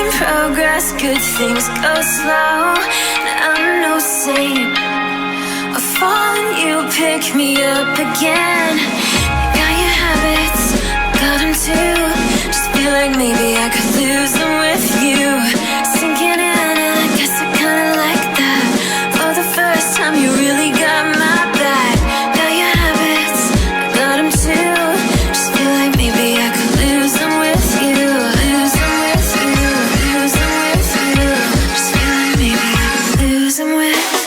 in progress, good things go slow. I'm no saint. I fall and you pick me up again. Got your habits, got them too. Just feel like maybe I could lose them with you. Sinking in and I guess I kinda like that. For the first time you really got my back. Got your habits, got them too. Just feel like maybe I could lose them with you. Lose them with you, lose them with you. Just feel like maybe I could lose them with you.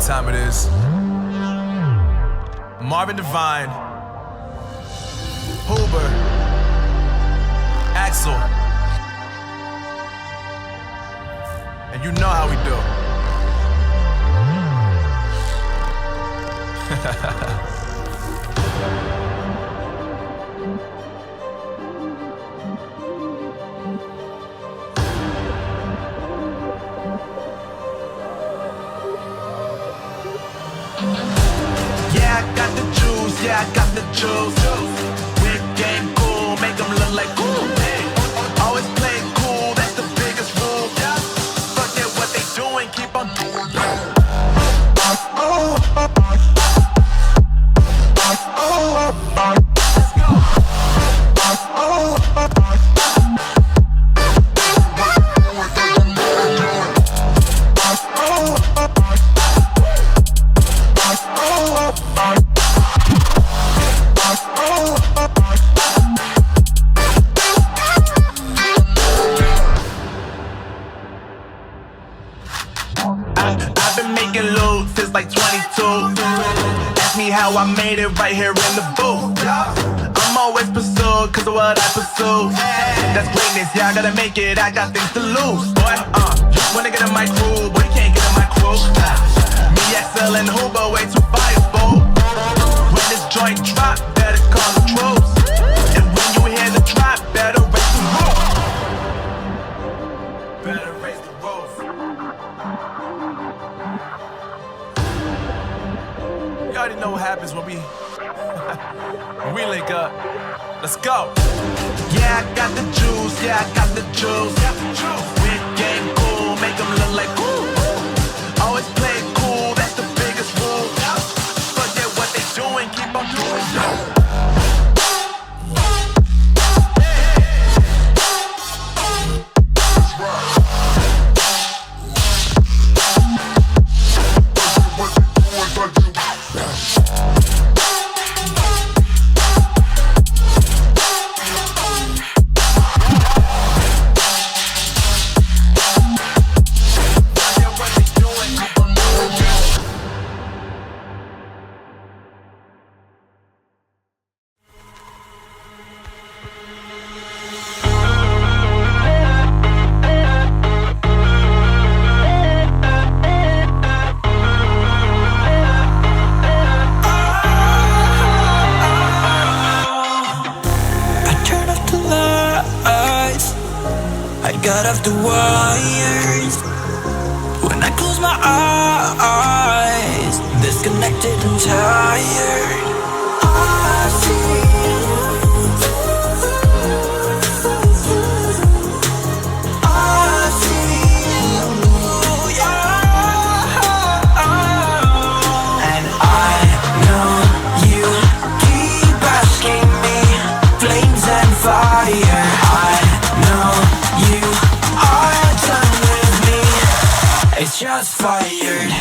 Time it is. Marvin Devine, Huber, Axel, and you know how we do. Yeah, I got the juice, yeah, I got the juice. Whip game cool, make them look like cool. Always play cool, that's the biggest rule. Forget what they doing, keep on doing. I've been making loot since like 22. Ask me how I made it right here in the booth. I'm always pursued cause of what I pursue. That's greatness, yeah, I gotta make it, I got things to lose. Boy, wanna get in my crew, but you can't get in my crew. Me, XL and Huber, way too fireable. When this joint drop, better call the troops. And when you hear the drop, better raise the roof. Better raise the roof. You already know what happens when we when we link up. Let's go. Yeah, I got the juice, yeah, I got the juice. With game like ooh. Always play it cool, that's the biggest rule. Forget what they doing, keep on doing. Got off the wires when I close my eyes, disconnected and tired. I see you, yeah. And I know you keep asking me, flames and fire. I know you are done with me. It's just fired.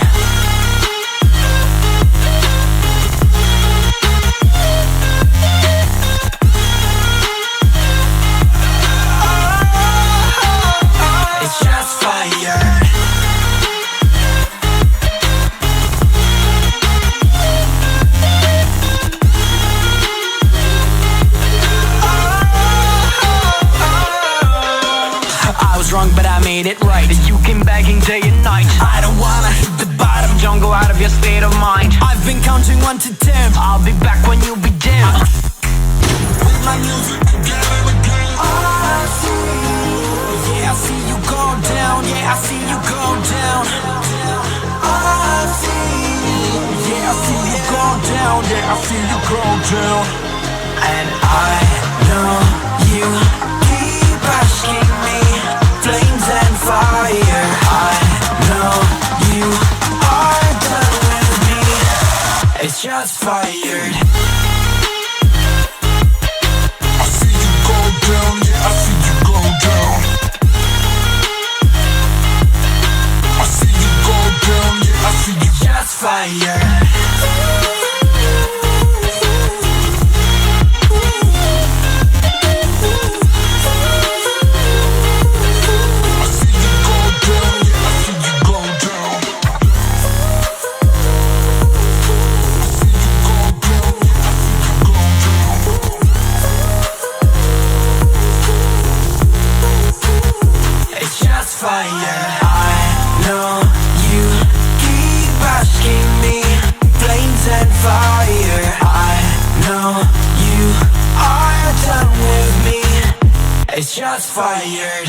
It's just fired. I was wrong, but I made it right. You came begging day and night. I don't wanna hit the bottom, don't go out of your state of mind. I've been counting 1 to 10. I'll be back when you be dim. With my music again and again. I see, yeah, I see you go down. Yeah, I see you go down. I see, yeah, I see you go down. Yeah, I see you go down. And I know you keep asking me, flames and fire. I know you are done with me. It's just fired. I see you go down, yeah, I see you go down. I see you go down, yeah, I see you. It's just fired. Fire. I know you keep asking me, flames and fire. I know you are done with me. It's just fired.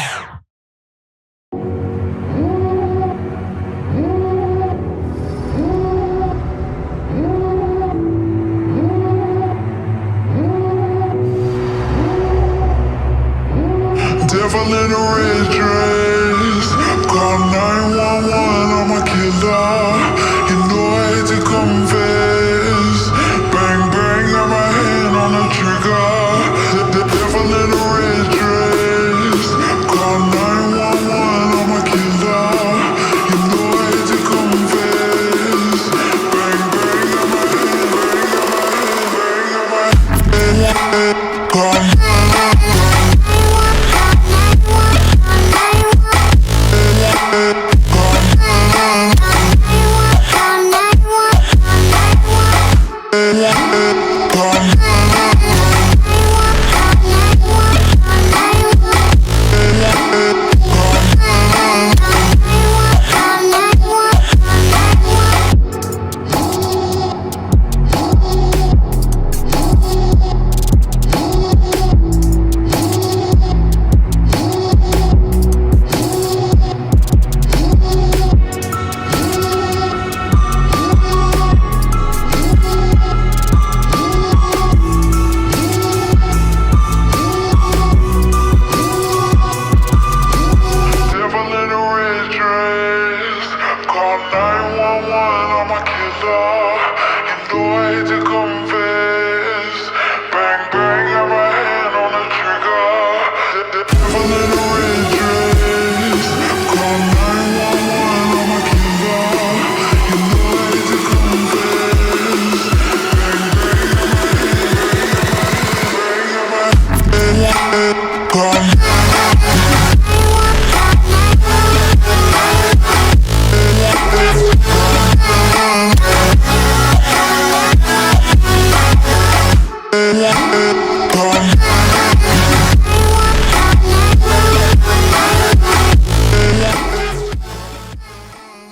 Devil in a red dress, call 911, I'm a killer. You know I hate to confess. Bang bang, got my hand on the trigger. The devil in a red dress, call 911, I'm a killer. You know I hate to confess. Bang bang, got my hand, bang, got my hand, bang, got my hand. Call